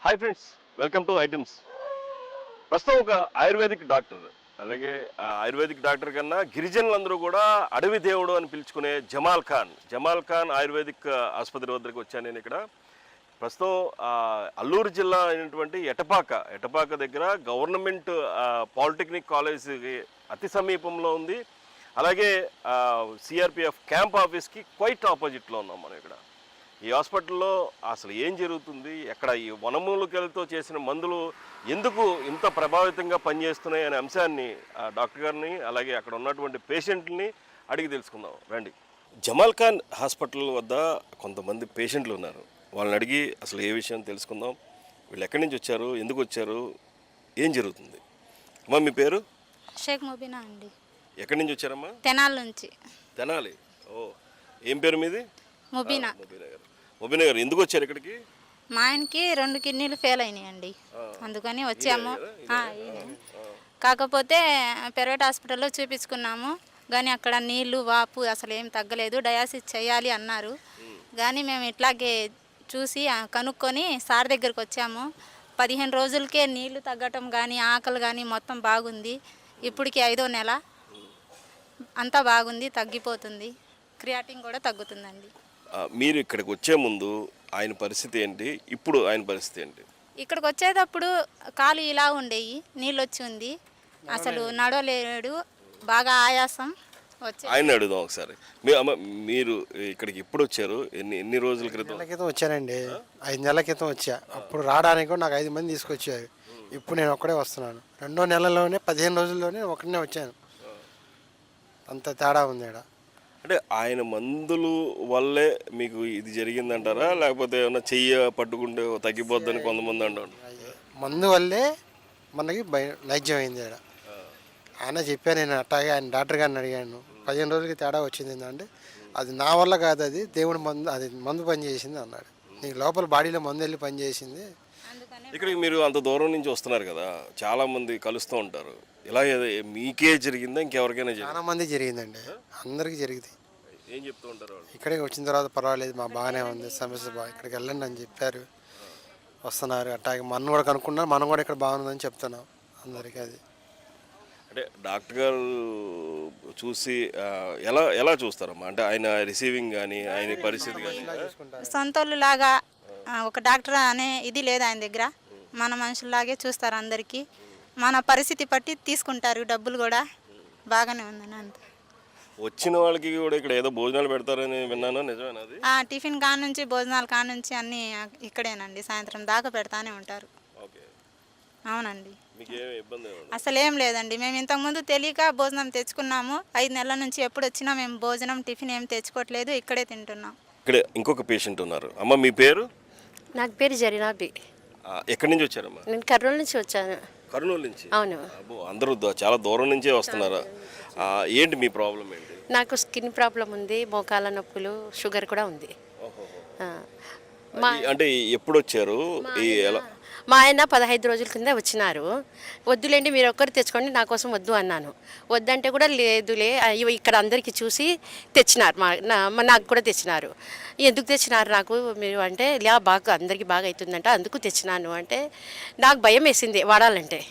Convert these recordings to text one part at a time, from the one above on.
Hi friends, welcome to items. ప్రస్తుతం ఒక ayurvedic doctor, అలాగే ఆయుర్వేదిక్ డాక్టర్ కన్నా గిరిజనులందరూ కూడా అడవి దేవుడు అని పిలుచుకునే జమాల్ ఖాన్ ఆయుర్వేదిక్ ఆసుపత్రి వద్దకు వచ్చాను నేను. ఇక్కడ ప్రస్తుతం అల్లూరు జిల్లా అయినటువంటి ఎటపాక దగ్గర గవర్నమెంట్ పాలిటెక్నిక్ కాలేజీకి అతి సమీపంలో ఉంది. అలాగే సిఆర్పిఎఫ్ క్యాంప్ ఆఫీస్కి క్వైట్ ఆపోజిట్లో ఉన్నాం మనం. ఇక్కడ ఈ హాస్పిటల్లో అసలు ఏం జరుగుతుంది, ఎక్కడ ఈ వనమూలికలతో చేసిన మందులు ఎందుకు ఇంత ప్రభావితంగా పనిచేస్తున్నాయి అనే అంశాన్ని డాక్టర్ గారిని అలాగే అక్కడ ఉన్నటువంటి పేషెంట్ని అడిగి తెలుసుకుందాం రండి. జమాల్ ఖాన్ హాస్పిటల్ వద్ద కొంతమంది పేషెంట్లు ఉన్నారు, వాళ్ళని అడిగి అసలు ఏ విషయం తెలుసుకుందాం. వీళ్ళు ఎక్కడి నుంచి వచ్చారు, ఎందుకు వచ్చారు, ఏం జరుగుతుంది. అమ్మా మీ పేరు? షేక్ ముబీనా అండి. ఎక్కడి నుంచి వచ్చారమ్మా? తెనాలి నుంచి. తెనాలి. ఓ, ఏం పేరు మీది? ముబీనా. ముబీనా గారు ఎందుకు వచ్చారు ఇక్కడికి? మా ఆయనకి 2 కిడ్నీలు ఫెయిల్ అయినాయండి, అందుకని వచ్చాము. కాకపోతే ప్రైవేట్ హాస్పిటల్లో చూపించుకున్నాము, కానీ అక్కడ నీళ్లు వాపు అసలు ఏం తగ్గలేదు, డయాసిస్ చేయాలి అన్నారు. కానీ మేము ఇట్లాగే చూసి కనుక్కొని సార్ దగ్గరికి వచ్చాము. 15 రోజులకే నీళ్లు తగ్గటం కానీ ఆకలి కానీ మొత్తం బాగుంది. ఇప్పటికి 5వ నెల, అంతా బాగుంది, తగ్గిపోతుంది. క్రియాటిన్ కూడా తగ్గుతుందండి. మీరు ఇక్కడికి వచ్చే ముందు ఆయన పరిస్థితి ఏంటి, ఇప్పుడు ఆయన పరిస్థితి ఏంటి? ఇక్కడికి వచ్చేటప్పుడు కాలు ఇలా ఉండేవి, నీళ్ళు వచ్చి ఉంది, అసలు నడవలేడు, బాగా ఆయాసం వచ్చి. ఆయన అడుగుదాం ఒకసారి. మీరు ఇక్కడికి ఎప్పుడు వచ్చారు, ఎన్ని రోజుల క్రితం? వచ్చానండి, 5 నెలల క్రితం వచ్చా. అప్పుడు రావడానికి కూడా నాకు 5 మంది తీసుకొచ్చారు. ఇప్పుడు నేను ఒక్కడే వస్తున్నాను. 2వ నెలలోనే 15 రోజుల్లోనే ఒకనే వచ్చాను. అంత తేడా ఉంది ఇక్కడ. అంటే ఆయన మందులు వల్లే మీకు ఇది జరిగిందంటారా, లేకపోతే ఏమన్నా చెయ్య పట్టుకుంటే తగ్గిపోద్దని కొంతమంది అంటారు? మందు వల్లే మనకి నైజ్యం అయింది ఇక్కడ. ఆయన చెప్పాను, నేను అట్టాగే ఆయన డాక్టర్ గారిని అడిగాను. 15 రోజులకి తేడా వచ్చింది అంటే అది నా వల్ల కాదు, అది దేవుడి మందు, అది మందు పని చేసింది అన్నాడు. నీకు లోపల బాడీలో మందు వెళ్ళి పని చేసింది. ఇక్కడికి మీరు అంత దూరం నుంచి వస్తున్నారు కదా, చాలా మంది కలుస్తూ ఉంటారు. ఇలా మీకే జరిగిందా, ఇంకెవరికైనా? చాలా మంది జరిగిందండి, అందరికీ జరిగింది. ఏం చెప్తూ ఉంటారు వాళ్ళు? ఇక్కడికి వచ్చిన తర్వాత పర్వాలేదు, మా బాగానే ఉంది, సమస్య ఇక్కడికి వెళ్ళండి అని చెప్పారు. వస్తున్నారు అట్టాగే. మనం కూడా కనుక్కున్నారు, మనం కూడా ఇక్కడ బాగుందని చెప్తున్నాం అందరికీ. అది అంటే డాక్టర్ గారు చూసి ఎలా చూస్తారమ్మా? అంటే ఆయన రిసీవింగ్ కానీ ఆయన పరిస్థితి కానీ సొంతోళ్ళు లాగా ఒక డాక్టర్ అనే ఇది లేదు ఆయన దగ్గర. మన మనుషుల్లాగే చూస్తారు అందరికీ, మన పరిస్థితి పట్టి తీసుకుంటారు, డబ్బులు కూడా బాగానే ఉందని అంత. వచ్చిన వాళ్ళకి కూడా ఇక్కడ ఏదో భోజనాలు పెడతారని విన్నాను, నిజమేనా అది? టిఫిన్ కాడ నుంచి భోజనాల కాడ నుంచి అన్నీ ఇక్కడేనండి, సాయంత్రం దాకా పెడతానే ఉంటారు. అవునండి, అసలు ఏం లేదండి. మేము ఇంతకుముందు తెలియక భోజనం తెచ్చుకున్నాము. 5 నెలల నుంచి ఎప్పుడు వచ్చినా మేము భోజనం టిఫిన్ ఏం తెచ్చుకోవట్లేదు, ఇక్కడే తింటున్నాం. ఇక్కడ ఇంకొక పేషెంట్ ఉన్నారు. అమ్మ మీ పేరు? నాకు పేరు జరీనాబి. ఎక్కడి నుంచి వచ్చారమ్మా? నేను కర్నూలు నుంచి వచ్చాను. కర్నూలు నుంచి? అవును. అందరూ చాలా దూరం నుంచే వస్తున్నారా? ఏంటి మీ ప్రాబ్లం ఏంటి? నాకు స్కిన్ ప్రాబ్లం ఉంది, మోకాల నొప్పులు, షుగర్ కూడా ఉంది. అంటే ఎప్పుడు వచ్చారు? మా ఆయన 15 రోజుల కింద వచ్చినారు. వద్దులేండి మీరు ఒక్కరు తెచ్చుకోండి, నా కోసం వద్దు అన్నాను. వద్దంటే కూడా లేదులే ఇక్కడ అందరికీ చూసి తెచ్చినారు, నాకు కూడా తెచ్చినారు. ఎందుకు తెచ్చినారు నాకు మీరు అంటే, బాగా అందరికీ బాగా అవుతుందంట అందుకు తెచ్చినాను అంటే, నాకు భయం వేసింది వాడాలంటే.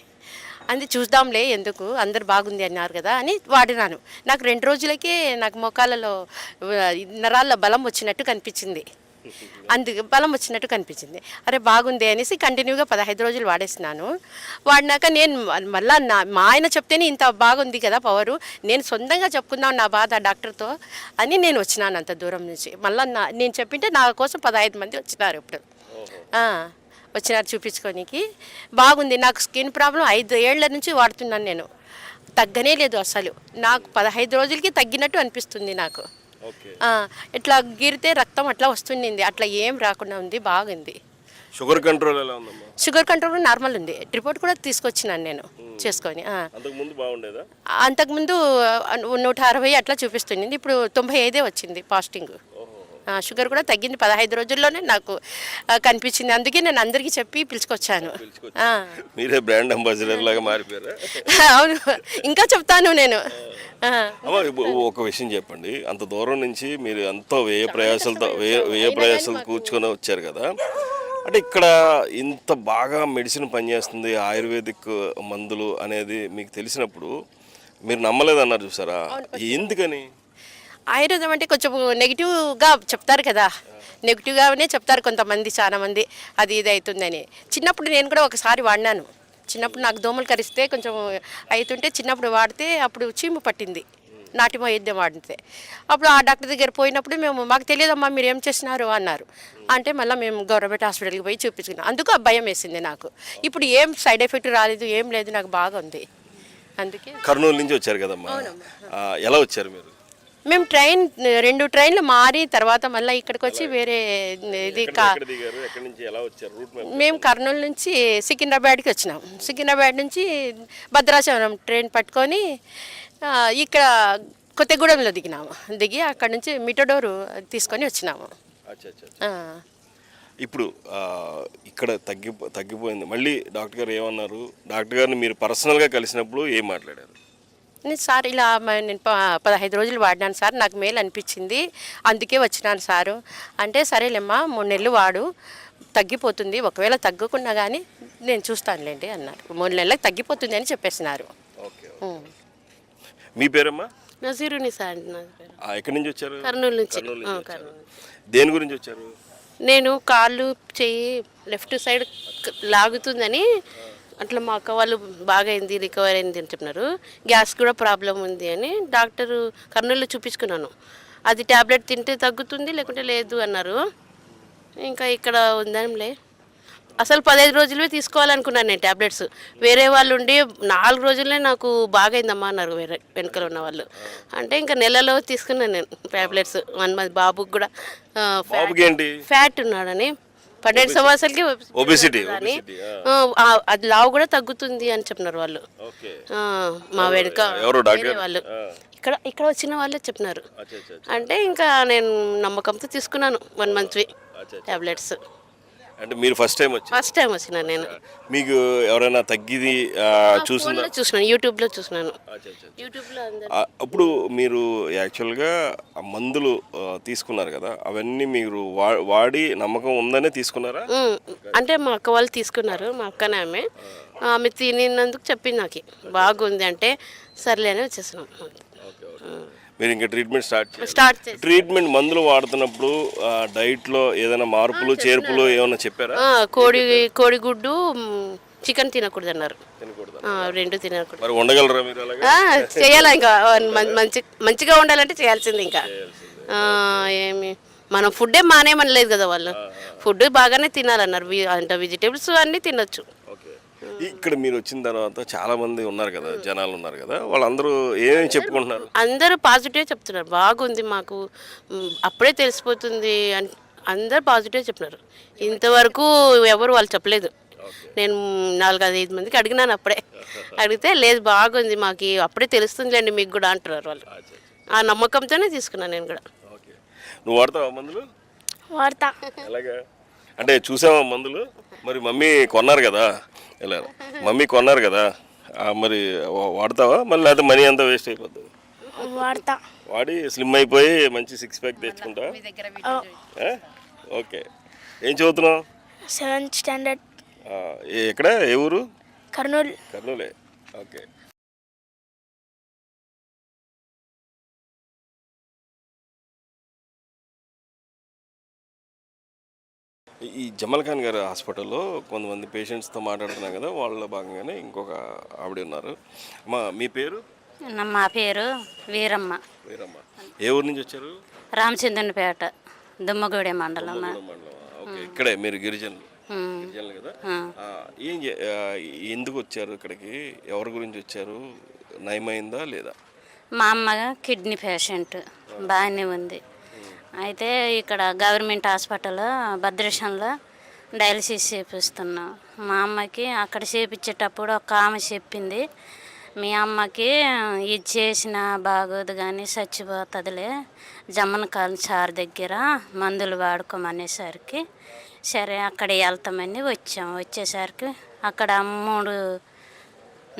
అది చూద్దాంలే, ఎందుకు అందరు బాగుంది అన్నారు కదా అని వాడినాను. నాకు 2 రోజులకే నాకు మోకాలలో నరాల్లో బలం వచ్చినట్టు కనిపించింది. బలం వచ్చినట్టు కనిపించింది. అరే బాగుంది అనేసి కంటిన్యూగా 15 రోజులు వాడేసినాను. వాడినాక నేను మళ్ళీ మా ఆయన చెప్తేనే ఇంత బాగుంది కదా పవరు, నేను సొంతంగా చెప్పుకుందాం నా బాధ డాక్టర్తో అని నేను వచ్చినాను అంత దూరం నుంచి. మళ్ళీ నేను చెప్పింటే నా కోసం 15 మంది వచ్చినారు. ఇప్పుడు వచ్చినారు చూపించుకోనికి. బాగుంది. నాకు స్కిన్ ప్రాబ్లం 5 ఏళ్ల నుంచి వాడుతున్నాను నేను, తగ్గనే లేదు అసలు. నాకు 15 రోజులకి తగ్గినట్టు అనిపిస్తుంది నాకు. ఇట్లా గీరితే రక్తం అట్లా వస్తుంది, అట్లా ఏం రాకుండా ఉంది, బాగుంది. షుగర్ కంట్రోల్ ఎలా ఉందమ్మా? షుగర్ కంట్రోల్ నార్మల్ ఉంది. రిపోర్ట్ కూడా తీసుకొచ్చినాను నేను చేసుకొని. అంతకుముందు 160 అట్లా చూపిస్తుంది, ఇప్పుడు 95 వచ్చింది ఫాస్టింగ్. షుగర్ కూడా తగ్గింది 15 రోజుల్లోనే నాకు కనిపించింది. అందుకే నేను అందరికీ చెప్పి పిలుచుకొచ్చాను. మీరే బ్రాండ్ అంబాసిడర్ లాగా మారిపోయారా? అవును, ఇంకా చెప్తాను నేను. ఒక విషయం చెప్పండి, అంత దూరం నుంచి మీరు ఎంతో వ్యయ ప్రయాసాలతో కూర్చొని వచ్చారు కదా, అంటే ఇక్కడ ఇంత బాగా మెడిసిన్ పనిచేస్తుంది ఆయుర్వేదిక్ మందులు అనేది మీకు తెలిసినప్పుడు మీరు నమ్మలేదన్నారు చూసారా, ఎందుకని? ఆయుర్వేదం అంటే కొంచెం నెగిటివ్గా చెప్తారు కదా, నెగిటివ్గానే చెప్తారు కొంతమంది, చాలా మంది అది ఇది అవుతుందని. చిన్నప్పుడు నేను కూడా ఒకసారి వాడినాను. చిన్నప్పుడు నాకు దోమలు కరిస్తే కొంచెం అవుతుంటే చిన్నప్పుడు వాడితే అప్పుడు చీము పట్టింది, నాటి వైద్యం వాడితే. అప్పుడు ఆ డాక్టర్ దగ్గర పోయినప్పుడు మాకు తెలియదమ్మా మీరు ఏం చేస్తున్నారు అన్నారు. అంటే మళ్ళీ మేము గవర్నమెంట్ హాస్పిటల్కి పోయి చూపించుకున్నాం. అందుకు ఆ భయం వేసింది నాకు. ఇప్పుడు ఏం సైడ్ ఎఫెక్ట్ రాలేదు, ఏం లేదు, నాకు బాగా ఉంది. అందుకే కర్నూలు నుంచి వచ్చారు కదమ్మా, ఎలా వచ్చారు మీరు? మేము 2 ట్రైన్లు మారి తర్వాత మళ్ళీ ఇక్కడికి వచ్చి వేరే ఇది ఎక్కడ దిగారు, ఎక్కడి నుంచి ఎలా వచ్చారు? Route map. మేము కర్నూలు నుంచి సికింద్రాబాద్కి వచ్చినాం. సికింద్రాబాద్ నుంచి భద్రాచలం ట్రైన్ పట్టుకొని ఇక్కడ కొత్తగూడెంలో దిగి అక్కడ నుంచి మిటడోరు తీసుకొని వచ్చినాము. అచ్చా అచ్చా. ఇప్పుడు ఇక్కడ తగ్గిపోయింది. మళ్ళీ డాక్టర్ గారు ఏమన్నారు? డాక్టర్ గారిని మీరు పర్సనల్గా కలిసినప్పుడు ఏం మాట్లాడారు? నేను సార్ ఇలా నేను 15 రోజులు వాడినాను సార్, నాకు మేలు అనిపించింది, అందుకే వచ్చినాను సారు అంటే, సరేలేమ్మా 3 నెలలు వాడు, తగ్గిపోతుంది, ఒకవేళ తగ్గకుండా కానీ నేను చూస్తానులేండి అన్నారు. 3 నెలలకు తగ్గిపోతుంది అని చెప్పేసినారు. ఓకే. మీ పేరమ్మా? నజీరుని సార్. ఎక్కడి నుంచి వచ్చారు? కర్నూలు నుంచి. దేని గురించి వచ్చారు? నేను కాళ్ళు చెయ్యి లెఫ్ట్ సైడ్ లాగుతుందని, అట్లా మా అక్క వాళ్ళు బాగా అయింది, రికవర్ అయింది అని చెప్పినారు. గ్యాస్ కూడా ప్రాబ్లం ఉంది అని డాక్టరు కర్నూలులో చూపించుకున్నాను. అది ట్యాబ్లెట్ తింటే తగ్గుతుంది, లేకుంటే లేదు అన్నారు. ఇంకా ఇక్కడ ఉందాంలే. అసలు 15 రోజులే తీసుకోవాలనుకున్నాను నేను ట్యాబ్లెట్స్. వేరే వాళ్ళు ఉండి 4 రోజులే నాకు బాగా అయిందమ్మా అన్నారు వేరే వెనకల ఉన్న వాళ్ళు. అంటే ఇంకా నెలలో తీసుకున్నాను నేను ట్యాబ్లెట్స్. 1 మంత్ బాబుకి కూడా ఫ్యాట్ ఉన్నాడని 12 సంవత్సరాలకి ఒబెసిటీ అది లావు కూడా తగ్గుతుంది అని చెప్పినారు వాళ్ళు. మా వెనుక వాళ్ళు ఇక్కడ వచ్చిన వాళ్ళే చెప్పినారు. అంటే ఇంకా నేను నమ్మకంతో తీసుకున్నాను 1 మంత్వి టాబ్లెట్స్. అంటే మీరు ఫస్ట్ టైం వచ్చినా నేను. మీకు ఎవరైనా తగ్గిది చూసినాను, యూట్యూబ్లో చూసినాను. అప్పుడు మీరు యాక్చువల్గా మందులు తీసుకున్నారు కదా, అవన్నీ మీరు వాడి నమ్మకం ఉందనే తీసుకున్నారా? అంటే మా అక్క వాళ్ళు తీసుకున్నారు, మా అక్కనే ఆమె తినినందుకు చెప్పింది నాకు బాగుంది అంటే సర్లేనే వచ్చేసినాం. మీరు ఇంకా ట్రీట్మెంట్ ట్రీట్మెంట్ మందులు వాడుతున్నప్పుడు డైట్లో ఏదైనా మార్పులు చేర్పులు ఏమైనా చెప్పారా? కోడిగుడ్డు చికెన్ తినకూడదు అన్నారు. 2 తినకూడదు. మరి ఉండగలరా మీరు? చేయాలా ఇంకా మంచిగా ఉండాలంటే చేయాల్సింది. ఇంకా ఏమి మనం ఫుడ్డే మానేమనలేదు కదా వాళ్ళు, ఫుడ్ బాగానే తినాలన్నారు. అంటే వెజిటేబుల్స్ అన్నీ తినొచ్చు. ఇక్కడ మీరు వచ్చిన తర్వాత చాలా మంది ఉన్నారు కదా, జనాలు ఉన్నారు కదా, వాళ్ళందరూ ఏమేమి చెప్పుకుంటున్నారు? అందరూ పాజిటివ్ చెప్తున్నారు, బాగుంది మాకు అప్పుడే తెలిసిపోతుంది అని అందరూ పాజిటివ్ చెప్తున్నారు. ఇంతవరకు ఎవరు వాళ్ళు చెప్పలేదు. నేను 4-5 మందికి అడిగినాను, అప్పుడే అడిగితే లేదు బాగుంది మాకు అప్పుడే తెలుస్తుందిలేండి మీకు కూడా అంటున్నారు వాళ్ళు. ఆ నమ్మకంతోనే తీసుకున్నాను నేను కూడా. నువ్వు వాడతావా మందులు? వాడతా. ఎలాగా అంటే చూసావా మందులు? మరి మమ్మీ కొన్నారు కదా, మమ్మీ కొన్నారు కదా, మరి వాడతావా? మళ్ళీ లేకపోతే మనీ అంతా వేస్ట్ అయిపోతుంది? వాడి స్లిమ్ అయిపోయి మంచి 6 ప్యాక్ తెచ్చుకుంటా. ఓకే. ఏం చదువుతున్నావు? 7th standard. ఎక్కడ, ఏ ఊరు? కర్నూలే. ఓకే. ఈ జమల్ ఖాన్ గారి హాస్పిటల్లో కొంతమంది పేషెంట్స్తో మాట్లాడుతున్నాం కదా, వాళ్ళ భాగంగానే ఇంకొక ఆవిడ ఉన్నారు. మీ పేరు? మా పేరు వీరమ్మ. ఏ ఊరు నుంచి వచ్చారు? రామచంద్రపేట, దుమ్మగూడెం మండలం. ఓకే. ఇక్కడే మీరు గిరిజనులు కదా? ఎందుకు వచ్చారు ఇక్కడికి? ఎవరి గురించి వచ్చారు? నయమైందా లేదా? మా అమ్మ కిడ్నీ పేషెంట్, బాగానే ఉంది. అయితే ఇక్కడ గవర్నమెంట్ హాస్పిటల్ భద్రాచలంలో డయాలసిస్ చేపిస్తున్నాం. మా అమ్మకి అక్కడ చేపించేటప్పుడు ఒక ఆమె చెప్పింది, మీ అమ్మకి ఇది చేసిన బాగోదు కానీ చచ్చిపోతుందిలే, జమ్మన్ కాల్ సార్ దగ్గర మందులు వాడుకోమనేసరికి సరే అక్కడ వెళ్తామని వచ్చేసరికి అక్కడ 3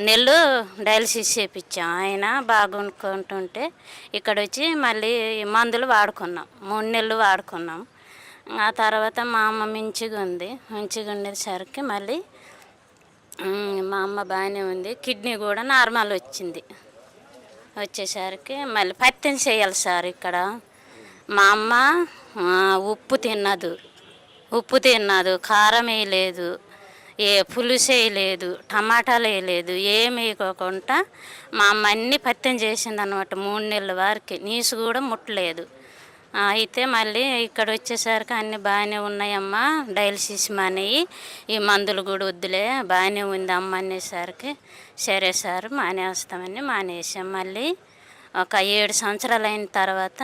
నెలలు డయాలసిస్ చేయించాం. ఆయన బాగుంటుంటే ఇక్కడ వచ్చి మళ్ళీ మందులు వాడుకున్నాం. 3 నెలలు వాడుకున్నాం. ఆ తర్వాత మా అమ్మ మంచిగా ఉండేసరికి మళ్ళీ మా అమ్మ బాగానే ఉంది. కిడ్నీ కూడా నార్మల్ వచ్చింది. వచ్చేసరికి మళ్ళీ పత్యం చేయాలి సార్ ఇక్కడ. మా అమ్మ ఉప్పు తిన్నదు, కారం వేయలేదు, పులుసు వేయలేదు, టమాటాలు వేయలేదు, ఏమి వేయకోకుండా మా అమ్మ అన్నీ పత్యం చేసింది అనమాట. 3 నెలల వరకు నీసు కూడా ముట్టలేదు. అయితే మళ్ళీ ఇక్కడ వచ్చేసరికి అన్నీ బాగానే ఉన్నాయమ్మా, డయాలసిస్ మానేయి, ఈ మందులు కూడా వద్దులే, బాగానే ఉంది అమ్మ అనేసరికి సరే సార్ మానేస్తామని మానేసాం. మళ్ళీ ఒక 7 సంవత్సరాలు అయిన తర్వాత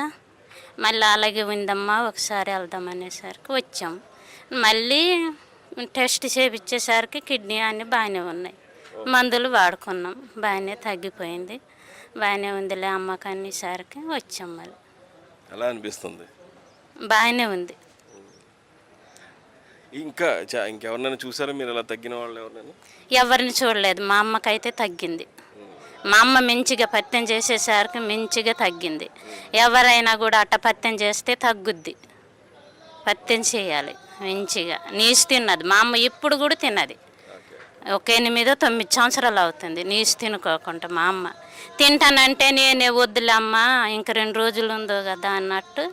మళ్ళీ అలాగే ఉందమ్మా, ఒకసారి వెళ్దాం అనేసరికి వచ్చాం. మళ్ళీ టెస్ట్ చేయించేసరికి కిడ్నీ అన్నీ బాగానే ఉన్నాయి. మందులు వాడుకున్నాం, బాగానే తగ్గిపోయింది. బాగానే ఉందిలే అమ్మకి అనేసరికి వచ్చాం. మళ్ళీ ఎలా అనిపిస్తుంది? బాగానే ఉంది. ఇంకెవరినైనా చూసారా మీరు ఇలా తగ్గిన వాళ్ళు ఎవరినైనా? ఎవరిని చూడలేదు. మా అమ్మకైతే తగ్గింది. మా అమ్మ మంచిగా పత్యం చేసేసరికి మంచిగా తగ్గింది. ఎవరైనా కూడా అట్ట పత్యం చేస్తే తగ్గుద్ది. పత్యం చేయాలి మంచిగా. నీసు తిన్నది మా అమ్మ, ఇప్పుడు కూడా తిన్నది. ఒక 8-9 సంవత్సరాలు అవుతుంది నీసు తినుకోకుండా. మా అమ్మ తింటానంటే నేనే వద్దులే అమ్మ, ఇంక 2 రోజులు ఉందో కదా అన్నట్టు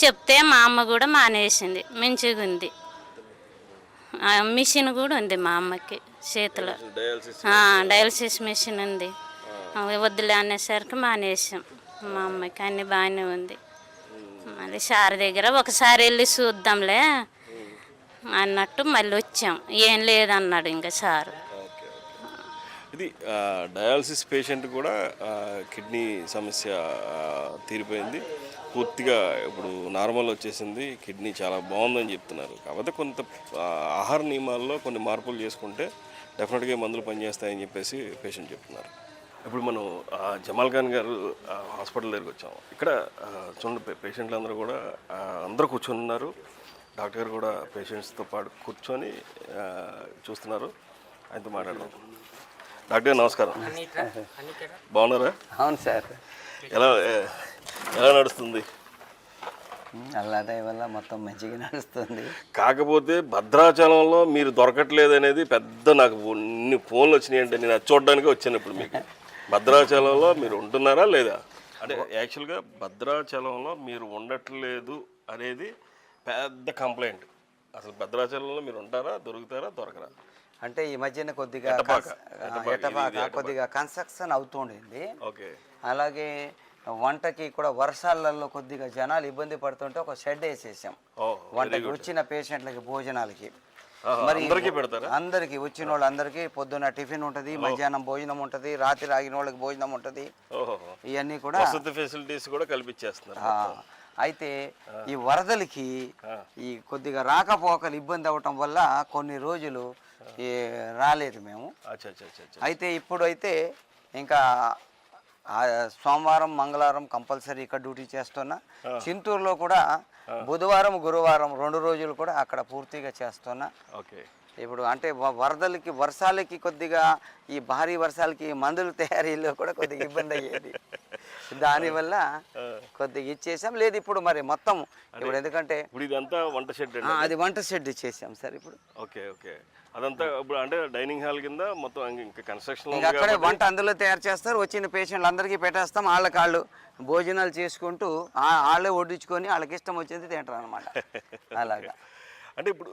చెప్తే మా అమ్మ కూడా మానేసింది. మంచిగా ఉంది. మిషన్ కూడా ఉంది మా అమ్మకి చేతిలో, డయాలసిస్ మిషన్ ఉంది. వద్దులే అనేసరికి మానేసాం. మా అమ్మకి అన్నీ బాగానే ఉంది. మళ్ళీ సార్ దగ్గర ఒకసారి వెళ్ళి చూద్దాంలే అన్నట్టు మళ్ళీ వచ్చాం. ఏం లేదన్నాడు ఇంకా సారు. ఇది డయాలసిస్ పేషెంట్ కూడా కిడ్నీ సమస్య తీరిపోయింది, పూర్తిగా ఇప్పుడు నార్మల్ వచ్చేసింది, కిడ్నీ చాలా బాగుందని చెప్తున్నారు. కాకపోతే కొంత ఆహార నియమాల్లో కొన్ని మార్పులు చేసుకుంటే డెఫినెట్గా మందులు పనిచేస్తాయని చెప్పేసి పేషెంట్ చెప్తున్నారు. ఇప్పుడు మనం జమాల్ ఖాన్ గారు హాస్పిటల్ దగ్గరికి వచ్చాము. ఇక్కడ చూడండి, పేషెంట్లు అందరూ కూడా అందరూ కూర్చొని ఉన్నారు. డాక్టర్ గారు కూడా పేషెంట్స్తో పాటు కూర్చొని చూస్తున్నారు. ఆయనతో మాట్లాడదాం. డాక్టర్ గారు నమస్కారం. బాగున్నారా? అవును సార్. ఎలా నడుస్తుంది? అల్లాదయ వల్ల మొత్తం మంచిగా నడుస్తుంది. కాకపోతే భద్రాచలంలో మీరు దొరకట్లేదు అనేది పెద్ద, నాకు ఇన్ని ఫోన్లు వచ్చినాయి అంటే నేను అది చూడడానికి వచ్చాను. ఇప్పుడు మీకు భద్రాచలంలో మీరు ఉంటున్నారా లేదా అంటే, యాక్చువల్గా భద్రాచలంలో మీరు ఉండట్లేదు అనేది పెద్ద కంప్లైంట్. అసలు భద్రాచలంలో మీరు ఉంటారా, దొరకరా? అంటే ఈ మధ్యన కొద్దిగా కొద్దిగా కన్స్ట్రక్షన్ అవుతుండింది. ఓకే. అలాగే వంటకి కూడా వర్షాలలో కొద్దిగా జనాలు ఇబ్బంది పడుతుంటే ఒక షెడ్ వేసేసాం వంటకి వచ్చిన పేషెంట్లకి, భోజనాలకి. మరి అందరికి వచ్చిన వాళ్ళందరికీ పొద్దున్న టిఫిన్ ఉంటుంది, మధ్యాహ్నం భోజనం ఉంటుంది, రాత్రి ఆగిన వాళ్ళకి భోజనం ఉంటుంది. ఇవన్నీ కూడా ఫెసిలిటీస్ కూడా కల్పించేస్తున్నారు. అయితే ఈ వరదలకి ఈ కొద్దిగా రాకపోకలు ఇబ్బంది అవ్వటం వల్ల కొన్ని రోజులు రాలేదు మేము. అయితే ఇప్పుడు అయితే ఇంకా సోమవారం, మంగళవారం కంపల్సరీ ఇక్కడ డ్యూటీ చేస్తున్నా. చింతూరులో కూడా బుధవారం, గురువారం 2 రోజులు కూడా అక్కడ పూర్తిగా చేస్తున్నా. ఇప్పుడు అంటే వర్షాలకి కొద్దిగా ఈ భారీ వర్షాలకి మందుల తయారీలో కూడా కొద్దిగా ఇబ్బంది అయ్యేది. దానివల్ల కొద్దిగా ఇచ్చేసాం. లేదు ఇప్పుడు మరి మొత్తం ఇప్పుడు ఎందుకంటే అది వంట షెడ్ ఇచ్చేసాం సార్ ఇప్పుడు. అదంతా ఇప్పుడు అంటే డైనింగ్ హాల్ కింద మొత్తం ఇంకా కన్స్ట్రక్షన్, ఇంకా అక్కడే వంట అందులో తయారు చేస్తారు. వచ్చిన పేషెంట్లు అందరికీ పెట్టేస్తాం. వాళ్ళు భోజనాలు చేసుకుంటూ వాళ్ళే వడ్డించుకొని వాళ్ళకి ఇష్టం వచ్చింది తింటారు అనమాట. అలాగా. అంటే ఇప్పుడు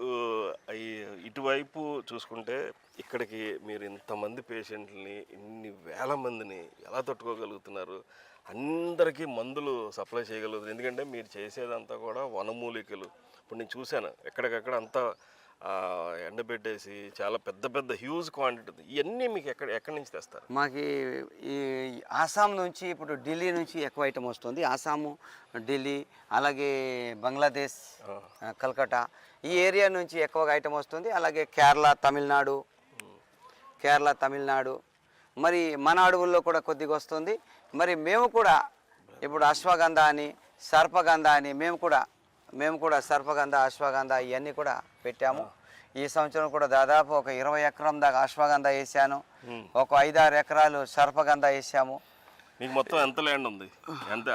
ఇటువైపు చూసుకుంటే ఇక్కడికి మీరు ఇంతమంది పేషెంట్లని, ఇన్ని వేల మందిని ఎలా తట్టుకోగలుగుతున్నారు? అందరికీ మందులు సప్లై చేయగలుగుతారు. ఎందుకంటే మీరు చేసేదంతా కూడా వనమూలికలు. ఇప్పుడు నేను చూశాను ఎక్కడికక్కడ అంతా ఎండబెట్టేసి చాలా పెద్ద హ్యూజ్ క్వాంటిటీ. ఇవన్నీ మీకు ఎక్కడి నుంచి తెస్తారు? మాకు ఈ ఆసాం నుంచి, ఇప్పుడు ఢిల్లీ నుంచి ఎక్కువ ఐటమ్ వస్తుంది. ఆసాము, ఢిల్లీ, అలాగే బంగ్లాదేశ్, కల్కట్టా ఈ ఏరియా నుంచి ఎక్కువగా ఐటమ్ వస్తుంది. అలాగే కేరళ, తమిళనాడు, మరి మన అడవుల్లో కూడా కొద్దిగా వస్తుంది. మరి మేము కూడా ఇప్పుడు అశ్వగంధ అని, సర్పగంధ అని మేము కూడా సర్పగంధ, అశ్వగంధ ఇవన్నీ కూడా పెట్టాము. ఈ సంవత్సరం కూడా దాదాపు ఒక 20 ఎకరం దాకా అశ్వగంధ వేసాను. ఒక 5-6 ఎకరాలు సర్పగంధ వేసాము. మీకు మొత్తం ఎంత ల్యాండ్ ఉంది? ఎంత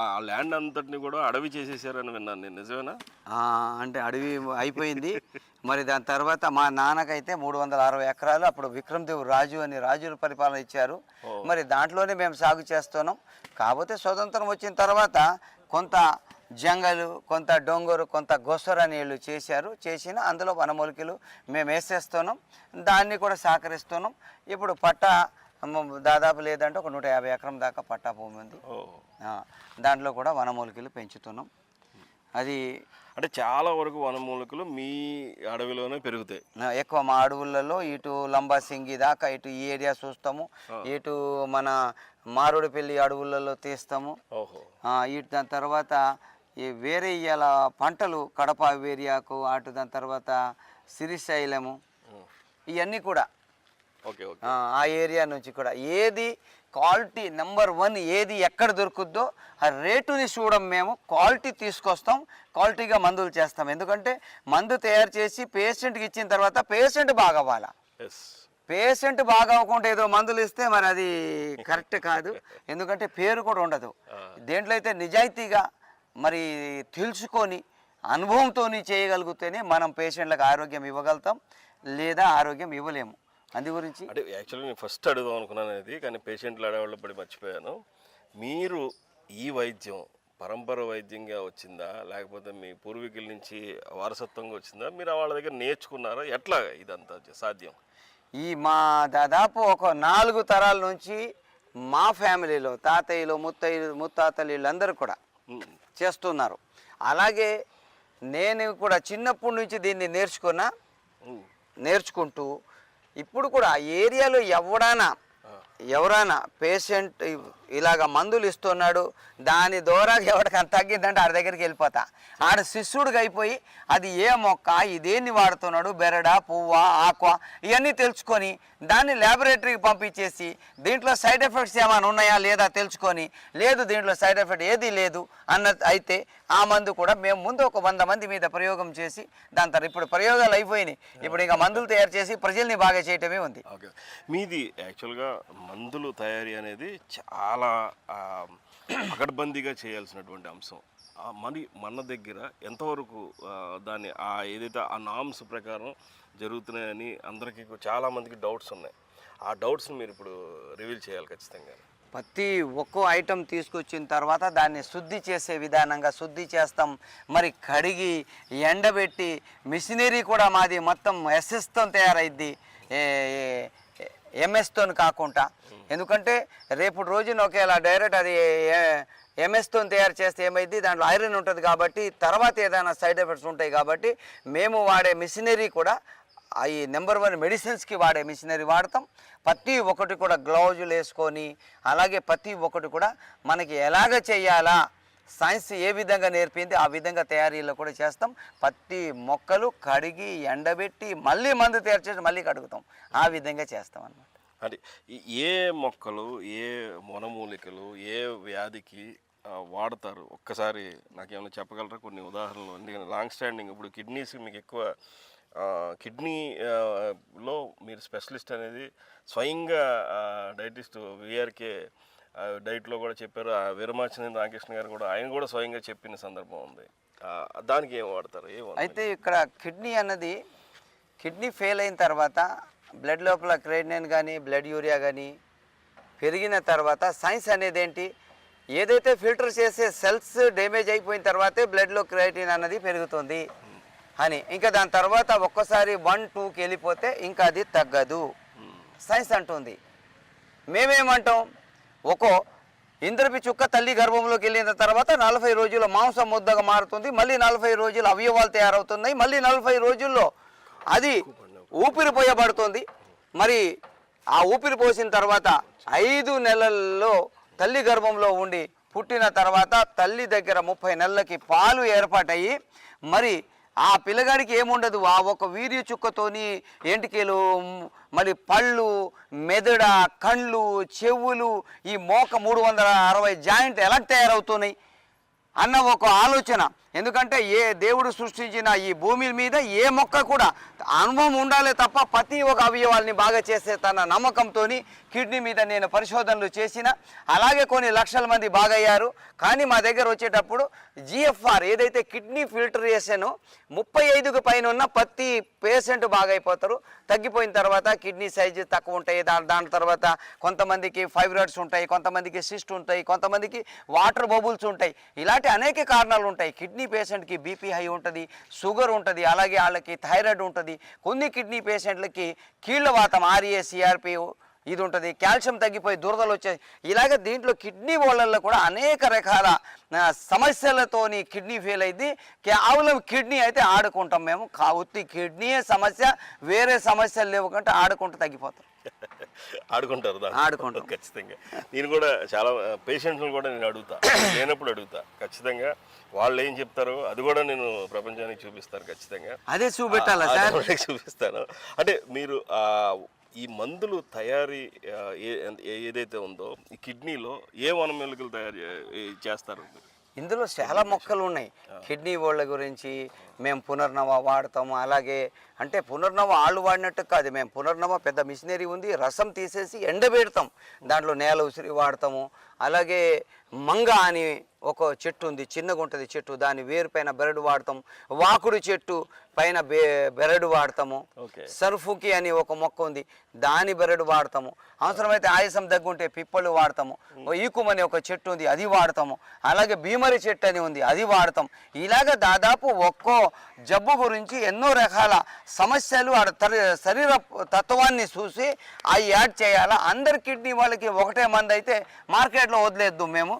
ఆ ల్యాండ్ అంతటిని కూడా అడవి చేసేసారని విన్నాను నేను, నిజమేనా? అంటే అడవి అయిపోయింది. మరి దాని తర్వాత మా నాన్నకైతే 360 ఎకరాలు అప్పుడు విక్రమదేవ్ రాజు అని రాజుల పరిపాలన ఇచ్చారు. మరి దాంట్లోనే మేము సాగు చేస్తున్నాం. కాకపోతే స్వతంత్రం వచ్చిన తర్వాత కొంత జంగలు, కొంత డొంగరు, కొంత గొసర అని వీళ్ళు చేసిన అందులో వనమూలికలు మేము వేసేస్తున్నాం. దాన్ని కూడా సహకరిస్తున్నాం. ఇప్పుడు పట్టా దాదాపు లేదంటే ఒక 150 ఎకరం దాకా పట్టా భూమి ఉంది. దాంట్లో కూడా వనమూలికలు పెంచుతున్నాం. అది అంటే చాలా వరకు వనమూలికలు మీ అడవిలోనే పెరుగుతాయి ఎక్కువ. మా అడవులలో ఇటు లంబాసింగి దాకా ఇటు ఈ ఏరియా చూస్తాము, ఇటు మన మారోడిపల్లి అడవులలో తీస్తాము. ఇటు దాని తర్వాత ఈ వేరే ఇవాళ పంటలు కడప ఏరియాకు, అటు దాని తర్వాత శ్రీశైలము, ఇవన్నీ కూడా ఆ ఏరియా నుంచి కూడా ఏది క్వాలిటీ నెంబర్ 1 ఏది ఎక్కడ దొరుకుద్దో ఆ రేటుని చూడం. మేము క్వాలిటీ తీసుకొస్తాం, క్వాలిటీగా మందులు చేస్తాం. ఎందుకంటే మందు తయారు చేసి పేషెంట్కి ఇచ్చిన తర్వాత పేషెంట్ బాగా అవ్వాలా. పేషెంట్ బాగా అవ్వకుండా ఏదో మందులు ఇస్తే మరి అది కరెక్ట్ కాదు. ఎందుకంటే పేరు కూడా ఉండదు. దేంట్లో అయితే నిజాయితీగా మరి తెలుసుకొని అనుభవంతో చేయగలిగితేనే మనం పేషెంట్లకు ఆరోగ్యం ఇవ్వగలుగుతాం, లేదా ఆరోగ్యం ఇవ్వలేము. అందు గురించి అంటే యాక్చువల్గా నేను ఫస్ట్ అడుగుదాం అనుకున్నాను అనేది, కానీ పేషెంట్లు అడవాళ్ళు పడి మర్చిపోయాను. మీరు ఈ వైద్యం పరంపర వైద్యంగా వచ్చిందా, లేకపోతే మీ పూర్వీకుల నుంచి వారసత్వంగా వచ్చిందా, మీరు వాళ్ళ దగ్గర నేర్చుకున్నారా, ఎట్లా ఇదంతా సాధ్యం? ఈ మా దాదాపు ఒక 4 తరాల నుంచి మా ఫ్యామిలీలో తాతయ్యలు, ముత్తాతలు వీళ్ళందరూ కూడా చేస్తున్నారు. అలాగే నేను కూడా చిన్నప్పటి నుంచి దీన్ని నేర్చుకుంటూ ఇప్పుడు కూడా ఏరియాలో ఎవరైనా పేషెంట్ ఇలాగ మందులు ఇస్తున్నాడు, దాని ద్వారా ఎవరికి అంత తగ్గిందంటే ఆడి దగ్గరికి వెళ్ళిపోతా. ఆడ శిష్యుడికి అయిపోయి అది ఏ మొక్క, ఇదేన్ని వాడుతున్నాడు, బెరడా, పువ్వా, ఆక్వా, ఇవన్నీ తెలుసుకొని దాన్ని ల్యాబొరేటరీకి పంపించేసి దీంట్లో సైడ్ ఎఫెక్ట్స్ ఏమైనా ఉన్నాయా లేదా తెలుసుకొని, లేదు దీంట్లో సైడ్ ఎఫెక్ట్ ఏది లేదు అన్నది అయితే ఆ మందు కూడా మేము ముందు ఒక 100 మంది మీద ప్రయోగం చేసి దాని తర్వాత ఇప్పుడు ప్రయోగాలు అయిపోయినాయి. ఇప్పుడు ఇంకా మందులు తయారు చేసి ప్రజల్ని బాగా చేయటమే ఉంది. ఓకే, మీది యాక్చువల్గా మందులు తయారీ అనేది చాలా పకడ్బందీగా చేయాల్సినటువంటి అంశం. మరి మన దగ్గర ఎంతవరకు దాన్ని ఏదైతే ఆ నామ్స్ ప్రకారం జరుగుతున్నాయని అందరికీ చాలామందికి డౌట్స్ ఉన్నాయి. ఆ డౌట్స్ని మీరు ఇప్పుడు రివీల్ చేయాలి ఖచ్చితంగా. ప్రతి ఒక్కో ఐటెం తీసుకొచ్చిన తర్వాత దాన్ని శుద్ధి చేసే విధానంగా శుద్ధి చేస్తాం. మరి కడిగి ఎండబెట్టి మిషనరీ కూడా మాది మొత్తం ఎస్ఎస్తో తయారైద్ది, ఎంఎస్తో కాకుండా. ఎందుకంటే రేపు రోజున ఒకేలా డైరెక్ట్ అది ఎంఎస్తో తయారు చేస్తే ఏమైంది, దాంట్లో ఐరన్ ఉంటుంది కాబట్టి తర్వాత ఏదైనా సైడ్ ఎఫెక్ట్స్ ఉంటాయి. కాబట్టి మేము వాడే మిషనరీ కూడా ఈ నెంబర్ 1 మెడిసిన్స్కి వాడే మిషనరీ వాడతాం. ప్రతి ఒక్కటి కూడా గ్లౌజులు వేసుకొని, అలాగే ప్రతి ఒక్కటి కూడా మనకి ఎలాగ చేయాలా, సైన్స్ ఏ విధంగా నేర్పింది ఆ విధంగా తయారీలో కూడా చేస్తాం. ప్రతి మొక్కలు కడిగి ఎండబెట్టి మళ్ళీ మందు తయారు చేసి మళ్ళీ కడుగుతాం. ఆ విధంగా చేస్తాం అన్నమాట. అంటే ఏ మొక్కలు, ఏ వనమూలికలు ఏ వ్యాధికి వాడతారు ఒక్కసారి నాకేమైనా చెప్పగలరా? కొన్ని ఉదాహరణలు. ఎందుకంటే లాంగ్ స్టాండింగ్ ఇప్పుడు కిడ్నీస్ మీకు ఎక్కువ కిడ్నీలో మీరు స్పెషలిస్ట్ అనేది స్వయంగా డైటిస్ట్ విఆర్కే డైట్లో కూడా చెప్పారు. వీరమాచినేని రామకృష్ణ గారు కూడా ఆయన కూడా స్వయంగా చెప్పిన సందర్భం ఉంది. దానికి ఏం వాడతారు? అయితే ఇక్కడ కిడ్నీ అన్నది కిడ్నీ ఫెయిల్ అయిన తర్వాత బ్లడ్ లోపల క్రియేటినిన్ కానీ బ్లడ్ యూరియా కానీ పెరిగిన తర్వాత సైన్స్ అనేది ఏంటి, ఏదైతే ఫిల్టర్ చేసే సెల్స్ డ్యామేజ్ అయిపోయిన తర్వాతే బ్లడ్లో క్రియేటినిన్ అన్నది పెరుగుతుంది అని. ఇంకా దాని తర్వాత ఒక్కసారి 1-2కి వెళ్ళిపోతే ఇంకా అది తగ్గదు సైన్స్ అంటుంది. మేమేమంటాం, ఒక్కో ఇంద్రపి చుక్క తల్లి గర్భంలోకి వెళ్ళిన తర్వాత 40 రోజుల్లో మాంసం ముద్దగా మారుతుంది, మళ్ళీ 40 రోజులు అవయవాలు తయారవుతున్నాయి, మళ్ళీ 40 రోజుల్లో అది ఊపిరి పోయబడుతుంది. మరి ఆ ఊపిరి పోసిన తర్వాత 5 నెలల్లో తల్లి గర్భంలో ఉండి పుట్టిన తర్వాత తల్లి దగ్గర 30 నెలలకి పాలు ఏర్పాటయ్యి మరి ఆ పిల్లగాడికి ఏముండదు, ఆ ఒక వీర్య చుక్కతోని ఎంటికలు, మళ్ళీ పళ్ళు, మెదడ, కళ్ళు, చెవులు, ఈ మోక 360 జాయింట్ ఎలా తయారవుతున్నాయి. అన్న ఒక ఆలోచన. ఎందుకంటే ఏ దేవుడు సృష్టించిన ఈ భూమి మీద ఏ మొక్క కూడా అనుభవం ఉండాలి తప్ప ప్రతి ఒక అవయవాల్ని బాగా చేసే తన నమ్మకంతో కిడ్నీ మీద నేను పరిశోధనలు చేసిన. అలాగే కొన్ని లక్షల మంది బాగయ్యారు. కానీ మా దగ్గర వచ్చేటప్పుడు GFR ఏదైతే కిడ్నీ ఫిల్టరేషన్ 35కు పైన ఉన్న ప్రతి పేషెంట్ బాగైపోతారు. తగ్గిపోయిన తర్వాత కిడ్నీ సైజు తక్కువ ఉంటాయి. దాని తర్వాత కొంతమందికి ఫైబ్రాయిడ్స్ ఉంటాయి, కొంతమందికి సిస్ట్ ఉంటాయి, కొంతమందికి వాటర్ బబుల్స్ ఉంటాయి. ఇలాంటి అనేక కారణాలు ఉంటాయి. కిడ్నీ పేషెంట్కి బీపీ హై ఉంటుంది, షుగర్ ఉంటుంది, అలాగే వాళ్ళకి థైరాయిడ్ ఉంటుంది. కొన్ని కిడ్నీ పేషెంట్లకి కీళ్ళవాతం RACRP ఇది ఉంటుంది, కాల్షియం తగ్గిపోయి దురదలు వచ్చాయి. ఇలాగ దీంట్లో కిడ్నీ వాళ్ళల్లో కూడా అనేక రకాల సమస్యలతోని కిడ్నీ ఫెయిల్ అయింది. కేవలం కిడ్నీ అయితే ఆడుకుంటాం మేము. ఉత్తి కిడ్నీయే సమస్య, వేరే సమస్యలు లేవు కంటే ఆడుకుంటూ తగ్గిపోతాం. ఆడుకుంటారు ఆడుకుంటాం ఖచ్చితంగా. నేను కూడా చాలా పేషెంట్లను కూడా నేను అడుగుతా, లేనప్పుడు అడుగుతా ఖచ్చితంగా. వాళ్ళు ఏం చెప్తారో అది కూడా నేను ప్రపంచానికి చూపిస్తాను ఖచ్చితంగా. అదే చూపెట్టాలా సార్? చూపిస్తాను. అంటే మీరు ఈ మందులు తయారీ ఏదైతే ఉందో ఈ కిడ్నీలో ఏ వనమూలికలు తయారు చేస్తారు? ఇందులో చాలా మొక్కలు ఉన్నాయి. కిడ్నీ వాళ్ళ గురించి మేము పునర్నవ వాడతాము. అలాగే అంటే పునర్నవ ఆళ్ళు వాడినట్టు కాదు, మేము పునర్నవ పెద్ద మిషనరీ ఉంది. రసం తీసేసి ఎండబెడతాం, దాంట్లో నేల ఉసిరి వాడతాము. అలాగే మంగ అని ఒక చెట్టు ఉంది, చిన్నగా ఉంటుంది చెట్టు, దాని వేరు పైన బెరడు వాడతాం. వాకుడు చెట్టు పైన బెరడు వాడతాము. సర్ఫుకి అని ఒక మొక్క ఉంది, దాని బెరడు వాడతాము. అవసరమైతే ఆయాసం దగ్గుంటే పిప్పలు వాడతాము. ఈకుం అని ఒక చెట్టు ఉంది, అది వాడతాము. అలాగే భీమరి చెట్టు అని ఉంది, అది వాడతాం. ఇలాగ దాదాపు ఒక్కో జబ్బు గురించి ఎన్నో రకాల సమస్యలు శరీర తత్వాన్ని చూసి అవి యాడ్ చేయాలా. అందరి కిడ్నీ వాళ్ళకి ఒకటే మంది అయితే మార్కెట్లో వదిలేద్దు మేము.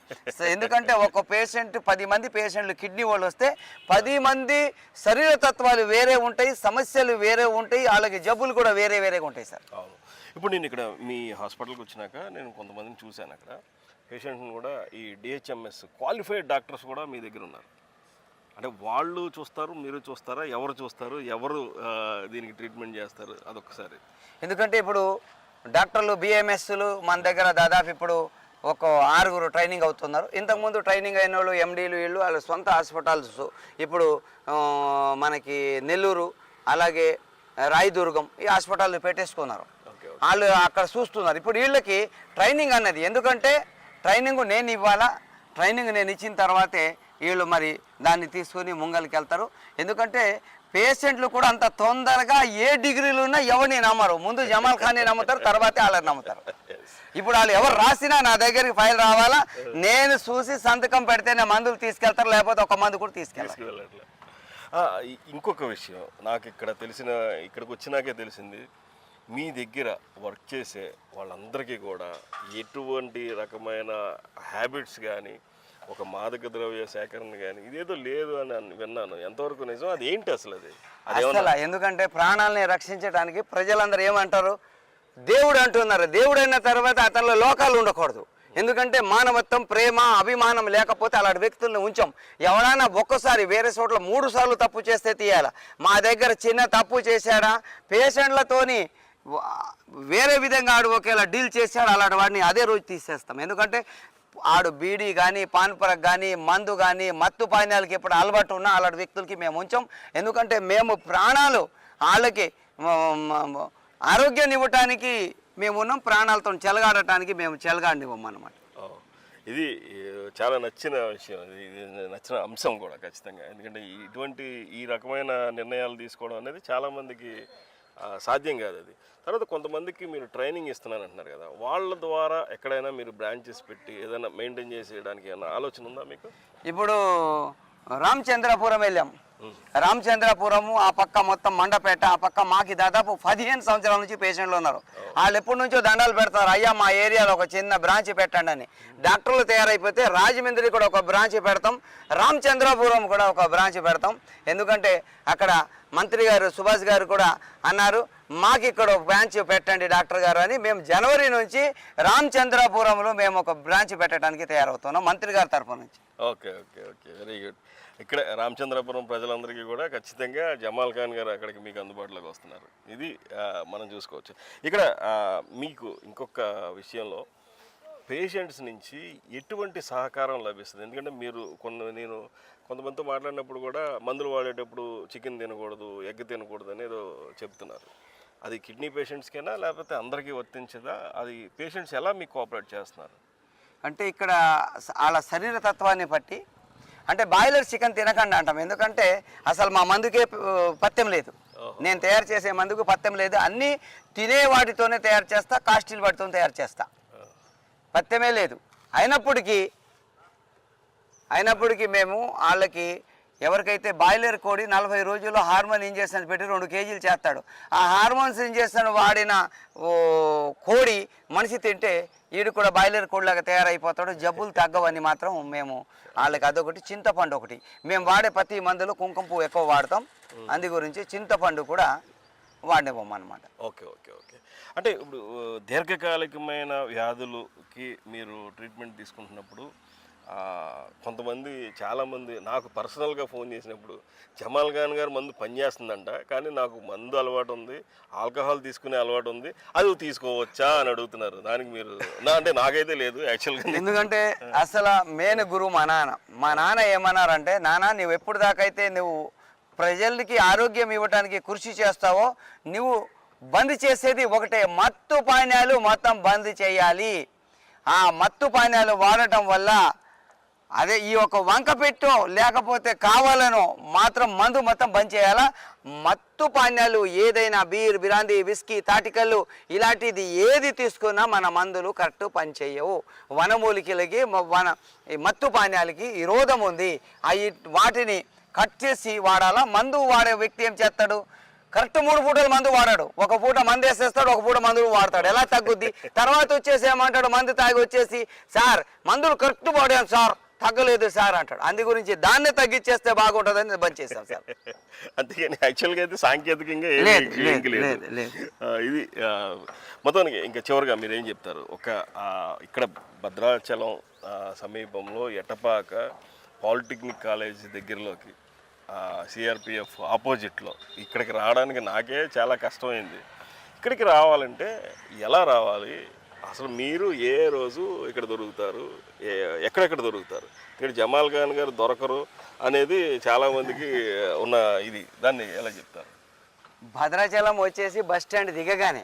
ఎందుకంటే ఒక పేషెంట్ 10 మంది పేషెంట్లు కిడ్నీ వాళ్ళు వస్తే 10 మంది శరీర తత్వాలు వేరే ఉంటాయి, సమస్యలు వేరే ఉంటాయి, వాళ్ళకి జబ్బులు కూడా వేరే వేరేగా ఉంటాయి సార్. అవును. ఇప్పుడు నేను ఇక్కడ మీ హాస్పిటల్కి వచ్చినాక నేను కొంతమందిని చూశాను. అక్కడ పేషెంట్ని కూడా ఈ DHMS క్వాలిఫైడ్ డాక్టర్స్ కూడా మీ దగ్గర ఉన్నారు. అంటే వాళ్ళు చూస్తారు, మీరు చూస్తారా? ఎవరు చూస్తారు, ఎవరు దీనికి ట్రీట్మెంట్ చేస్తారు అదొకసారి? ఎందుకంటే ఇప్పుడు డాక్టర్లు BMSలు మన దగ్గర దాదాపు ఇప్పుడు ఒక 6 ట్రైనింగ్ అవుతున్నారు. ఇంతకుముందు ట్రైనింగ్ అయిన వాళ్ళు MDలు వీళ్ళు వాళ్ళ సొంత హాస్పిటల్స్ ఇప్పుడు మనకి నెల్లూరు అలాగే రాయదుర్గం ఈ హాస్పిటల్ పెట్టేసుకున్నారు. వాళ్ళు అక్కడ చూస్తున్నారు. ఇప్పుడు వీళ్ళకి ట్రైనింగ్ అన్నది, ఎందుకంటే ట్రైనింగ్ నేను ఇవ్వాలా, ట్రైనింగ్ నేను ఇచ్చిన తర్వాతే వీళ్ళు మరి దాన్ని తీసుకొని ముంగలికి వెళ్తారు. ఎందుకంటే పేషెంట్లు కూడా అంత తొందరగా ఏ డిగ్రీలు ఉన్నా ఎవరిని నమ్మరు. ముందు జమాల్ ఖాన్ని నమ్ముతారు, తర్వాతే వాళ్ళని నమ్ముతారు. ఇప్పుడు వాళ్ళు ఎవరు రాసినా నా దగ్గరికి ఫైల్ రావాలా, నేను చూసి సంతకం పెడితేనే మందులు తీసుకెళ్తారు, లేకపోతే ఒక మందు కూడా తీసుకెళ్ళాలి. ఇంకొక విషయం నాకు ఇక్కడికి వచ్చినాకే తెలిసింది, మీ దగ్గర వర్క్ చేసే వాళ్ళందరికీ కూడా ఎటువంటి రకమైన హ్యాబిట్స్ కానీ ఒక మాదక ద్రవ్య సేకరణ కానీ ఇదేదో లేదు అని విన్నాను. ఎంతవరకు నిజం? అది ఏంటి అసలు? అసలు ఎందుకంటే ప్రాణాలని రక్షించడానికి ప్రజలందరూ ఏమంటారు, దేవుడు అంటున్నారు. దేవుడు అయిన తర్వాత అతనిలో లోకాలు ఉండకూడదు. ఎందుకంటే మానవత్వం, ప్రేమ, అభిమానం లేకపోతే అలాంటి వ్యక్తులను ఉంచాం. ఎవరైనా ఒక్కసారి వేరే చోట్ల 3 సార్లు తప్పు చేస్తే తీయాలి. మా దగ్గర చిన్న తప్పు చేశాడా, పేషెంట్లతోని వేరే విధంగా ఆడు ఒకేలా డీల్ చేశాడు, అలాంటి వాడిని అదే రోజు తీసేస్తాం. ఎందుకంటే ఆడు బీడీ కానీ పాన్పరక్ కానీ మందు కానీ మత్తు పానీయాలకి ఎప్పుడు అలవాటు ఉన్నా అలాంటి వ్యక్తులకి మేము ఉంచాం. ఎందుకంటే మేము ప్రాణాలు వాళ్ళకి ఆరోగ్యాన్ని ఇవ్వటానికి మేము ఉన్నాం, ప్రాణాలతో చెలగాడటానికి మేము చెలగాడినివ్వం అన్నమాట. ఇది చాలా నచ్చిన విషయం, ఇది నచ్చిన అంశం కూడా ఖచ్చితంగా. ఎందుకంటే ఇటువంటి ఈ రకమైన నిర్ణయాలు తీసుకోవడం అనేది చాలామందికి సాధ్యం కాదు. అది తర్వాత కొంతమందికి మీరు ట్రైనింగ్ ఇస్తున్నాను అంటున్నారు కదా, వాళ్ళ ద్వారా ఎక్కడైనా మీరు బ్రాంచెస్ పెట్టి ఏదైనా మెయింటైన్ చేసేయడానికి ఏమైనా ఆలోచన ఉందా మీకు? ఇప్పుడు రామచంద్రపురం వెళ్ళాం. రామచంద్రపురము ఆ పక్క మొత్తం మండపేట, ఆ పక్క మాకి దాదాపు 15 సంవత్సరాల నుంచి పేషెంట్లు ఉన్నారు. వాళ్ళు ఎప్పటి నుంచో దండాలు పెడతారు, అయ్యా మా ఏరియాలో ఒక చిన్న బ్రాంచ్ పెట్టండి అని. డాక్టర్లు తయారైపోతే రాజమండ్రి కూడా ఒక బ్రాంచ్ పెడతాం, రామచంద్రపురం కూడా ఒక బ్రాంచ్ పెడతాం. ఎందుకంటే అక్కడ మంత్రి గారు సుభాష్ గారు కూడా అన్నారు, మాకు ఇక్కడ ఒక బ్రాంచ్ పెట్టండి డాక్టర్ గారు అని. మేము జనవరి నుంచి రామచంద్రపురంలో మేము ఒక బ్రాంచ్ పెట్టడానికి తయారవుతున్నాం మంత్రి గారి తరఫు నుంచి. Okay okay okay, very good. ఇక్కడ రామచంద్రపురం ప్రజలందరికీ కూడా ఖచ్చితంగా జమాల్ ఖాన్ గారు అక్కడికి మీకు అందుబాటులోకి వస్తున్నారు. ఇది మనం చూసుకోవచ్చు. ఇక్కడ మీకు ఇంకొక విషయంలో పేషెంట్స్ నుంచి ఎటువంటి సహకారం లభిస్తుంది? ఎందుకంటే మీరు నేను కొంతమందితో మాట్లాడినప్పుడు కూడా మందులు వాడేటప్పుడు చికెన్ తినకూడదు, ఎగ్ తినకూడదు అని ఏదో చెప్తున్నారు. అది కిడ్నీ పేషెంట్స్కైనా లేకపోతే అందరికీ వర్తించదా? అది పేషెంట్స్ ఎలా మీకు కోఆపరేట్ చేస్తున్నారు? అంటే ఇక్కడ వాళ్ళ శరీర తత్వాన్ని బట్టి అంటే బాయిలర్ చికెన్ తినకండి అంటాం. ఎందుకంటే అసలు మా మందుకే పథ్యం లేదు. నేను తయారు చేసే మందుకు పథ్యం లేదు. అన్నీ తినే వాటితోనే తయారు చేస్తా, కాస్టిల్ వాటితో తయారు చేస్తా, పథ్యమే లేదు. అయినప్పటికీ మేము వాళ్ళకి ఎవరికైతే బాయిలర్ కోడి 40 రోజుల్లో హార్మోన్ ఇంజెక్షన్స్ పెట్టి 2 కేజీలు చేస్తాడు. ఆ హార్మోన్స్ ఇంజెక్షన్ వాడిన కోడి మనిషి తింటే వీడు కూడా బాయిలర్ కోడిలాగా తయారైపోతాడు, జబ్బులు తగ్గవని మాత్రం మేము వాళ్ళకి అదొకటి. చింతపండు ఒకటి, మేము వాడే ప్రతి మందులో కుంకుమ పువ్వు ఎక్కువ వాడతాం, అందు గురించి చింతపండు కూడా వాడిపోమన్నమాట. Okay okay okay. అంటే ఇప్పుడు దీర్ఘకాలికమైన వ్యాధులకి మీరు ట్రీట్మెంట్ తీసుకుంటున్నప్పుడు కొంతమంది చాలామంది నాకు పర్సనల్గా ఫోన్ చేసినప్పుడు జమాల్ ఖాన్ గారు మందు పనిచేస్తుందంట, కానీ నాకు మందు అలవాటు ఉంది, ఆల్కహాల్ తీసుకునే అలవాటు ఉంది, అది తీసుకోవచ్చా అని అడుగుతున్నారు. దానికి మీరు అంటే నాకైతే లేదు యాక్చువల్గా. ఎందుకంటే అసలు మెయిన్ గురువు మా నాన్న ఏమన్నారంటే, నాన్న నువ్వు ఎప్పుడు దాకైతే నువ్వు ప్రజలకి ఆరోగ్యం ఇవ్వడానికి కృషి చేస్తావో నువ్వు బంద్ చేసేది ఒకటే, మత్తు పానీయాలు మొత్తం బంద్ చేయాలి. ఆ మత్తు పానీయాలు వాడటం వల్ల అదే ఈ ఒక వంక పెట్టో లేకపోతే కావాలనో మాత్రం మందు మొత్తం బంద్ చేయాలా. మత్తు పానీయాలు ఏదైనా బీర్, బిరాంది, విస్కీ, తాటికల్లు ఇలాంటిది ఏది తీసుకున్నా మన మందులు కరెక్ట్ పనిచేయవు. వనమూలికలకి మత్తు పానీయాలకి విరోధం ఉంది. వాటిని కట్ చేసి వాడాలా. మందు వాడే వ్యక్తి ఏం చేస్తాడు, కరెక్ట్ 3 పూటలు మందు వాడాడు, ఒక పూట మందు వేసేస్తాడు, ఒక పూట మందులు వాడతాడు. ఎలా తగ్గుద్ది? తర్వాత వచ్చేసి ఏమంటాడు, మందు తాగి వచ్చేసి సార్ మందులు కరెక్ట్ వాడాను సార్, తగ్గలేదు సార్ అంటాడు. అందు గురించి దాన్ని తగ్గించేస్తే బాగుంటుందని బంద్ చేశాం సార్. అంతేగాని యాక్చువల్గా అయితే సాంకేతికంగా ఇది మొత్తానికి. ఇంకా చివరిగా మీరు ఏం చెప్తారు? ఇక్కడ భద్రాచలం సమీపంలో ఎటపాక పాలిటెక్నిక్ కాలేజ్ దగ్గరలోకి సిఆర్పిఎఫ్ ఆపోజిట్లో ఇక్కడికి రావడానికి నాకే చాలా కష్టమైంది. ఇక్కడికి రావాలంటే ఎలా రావాలి? అసలు మీరు ఏ రోజు ఇక్కడ దొరుకుతారు, ఎక్కడెక్కడ దొరుకుతారు? ఇక్కడ జమాల్ ఖాన్ గారు దొరకరు అనేది చాలామందికి ఉన్న ఇది, దాన్ని ఎలా చెప్తారు? భద్రాచలం వచ్చేసి బస్ స్టాండ్ దిగగానే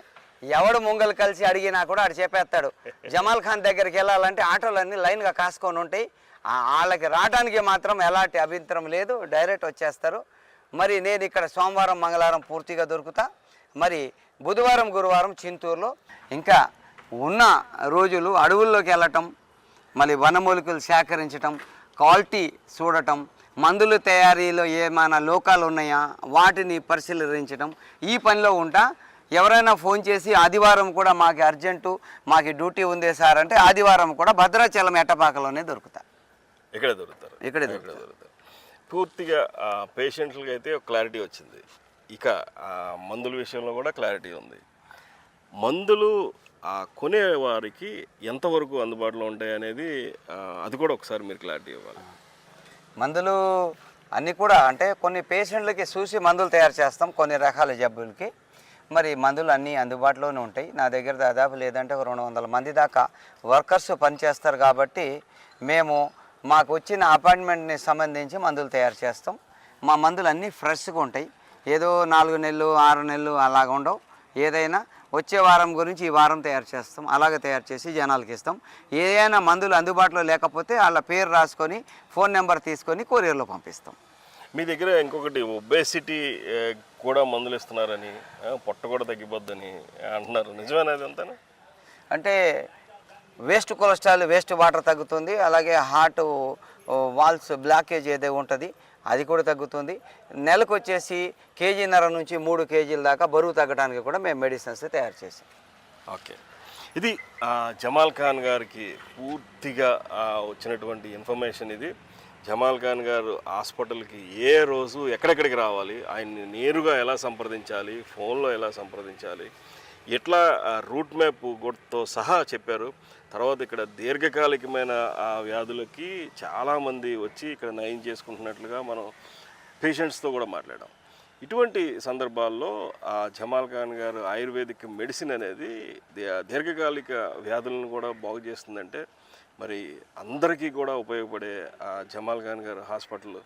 ఎవడు ముంగలు కలిసి అడిగినా కూడా ఆడు చెప్పేస్తాడు. జమాల్ ఖాన్ దగ్గరికి వెళ్ళాలంటే ఆటోలన్నీ లైన్గా కాసుకొని ఉంటాయి. వాళ్ళకి రావడానికి మాత్రం ఎలాంటి అభ్యంతరం లేదు, డైరెక్ట్ వచ్చేస్తారు. మరి నేను ఇక్కడ సోమవారం, మంగళవారం పూర్తిగా దొరుకుతా. మరి బుధవారం, గురువారం చింతూరులో, ఇంకా ఉన్న రోజులు అడవుల్లోకి వెళ్ళటం, మళ్ళీ వనమూలికలు సేకరించటం, క్వాలిటీ చూడటం, మందుల తయారీలో ఏమైనా లోకాలు ఉన్నాయా వాటిని పరిశీలించడం, ఈ పనిలో ఉంటా. ఎవరైనా ఫోన్ చేసి ఆదివారం కూడా మాకు అర్జెంటు, మాకు డ్యూటీ ఉంది సార్ అంటే ఆదివారం కూడా భద్రాచలం ఎట్టపాకలోనే దొరుకుతా. ఇక్కడే దొరుకుతారు? ఇక్కడే దొరుకుతారు. పూర్తిగా పేషెంట్లకి అయితే ఒక క్లారిటీ వచ్చింది. ఇక మందుల విషయంలో కూడా క్లారిటీ ఉంది. మందులు కొనే వారికి ఎంతవరకు అందుబాటులో ఉంటాయి అనేది అది కూడా ఒకసారి మీరు క్లారిటీ ఇవ్వాలి. మందులు అన్నీ కూడా అంటే కొన్ని పేషెంట్లకి చూసి మందులు తయారు చేస్తాం, కొన్ని రకాల జబ్బులకి. మరి మందులు అన్నీ అందుబాటులోనే ఉంటాయి. నా దగ్గర దాదాపు లేదంటే 200 మంది దాకా వర్కర్స్ పనిచేస్తారు. కాబట్టి మాకు వచ్చిన అపాయింట్మెంట్ని సంబంధించి మందులు తయారు చేస్తాం. మా మందులు అన్నీ ఫ్రెష్గా ఉంటాయి. ఏదో 4 నెలలు 6 నెలలు అలాగ ఉండవు. ఏదైనా వచ్చే వారం గురించి ఈ వారం తయారు చేస్తాం, అలాగే తయారు చేసి జనాలకి ఇస్తాం. ఏదైనా మందులు అందుబాటులో లేకపోతే వాళ్ళ పేరు రాసుకొని ఫోన్ నెంబర్ తీసుకొని కొరియర్లో పంపిస్తాం. మీ దగ్గర ఇంకొకటి ఒబేసిటీ కూడా మందులు ఇస్తున్నారని, పొట్ట కూడా తగ్గిపోద్దని అంటున్నారు, నిజమేనా అంతేనా? అంటే వేస్ట్ కొలెస్ట్రాల్, వేస్ట్ వాటర్ తగ్గుతుంది. అలాగే హార్ట్ వాల్స్ బ్లాకేజ్ ఏదో ఉంటుంది అది కూడా తగ్గుతుంది. నెలకు వచ్చేసి 1.5 కేజీ నుంచి 3 కేజీల దాకా బరువు తగ్గడానికి కూడా మేము మెడిసిన్స్ తయారు చేసాం. ఓకే, ఇది జమాల్ ఖాన్ గారికి పూర్తిగా వచ్చినటువంటి ఇన్ఫర్మేషన్. ఇది జమాల్ ఖాన్ గారు హాస్పిటల్కి ఏ రోజు ఎక్కడెక్కడికి రావాలి, ఆయన్ని నేరుగా ఎలా సంప్రదించాలి, ఫోన్లో ఎలా సంప్రదించాలి, ఎట్లా రూట్ మ్యాప్ గుర్తుతో సహా చెప్పారు. తర్వాత ఇక్కడ దీర్ఘకాలికమైన వ్యాధులకి చాలామంది వచ్చి ఇక్కడ నయం చేసుకుంటున్నట్లుగా మనం పేషెంట్స్తో కూడా మాట్లాడాం. ఇటువంటి సందర్భాల్లో ఆ జమాల్ ఖాన్ గారు ఆయుర్వేదిక్ మెడిసిన్ అనేది దీర్ఘకాలిక వ్యాధులను కూడా బాగు చేస్తుందంటే మరి అందరికీ కూడా ఉపయోగపడే ఆ జమాల్ ఖాన్ గారు హాస్పిటల్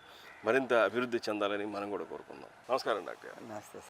మరింత అభివృద్ధి చెందాలని మనం కూడా కోరుకుందాం. నమస్కారం డాక్టర్. నమస్తే.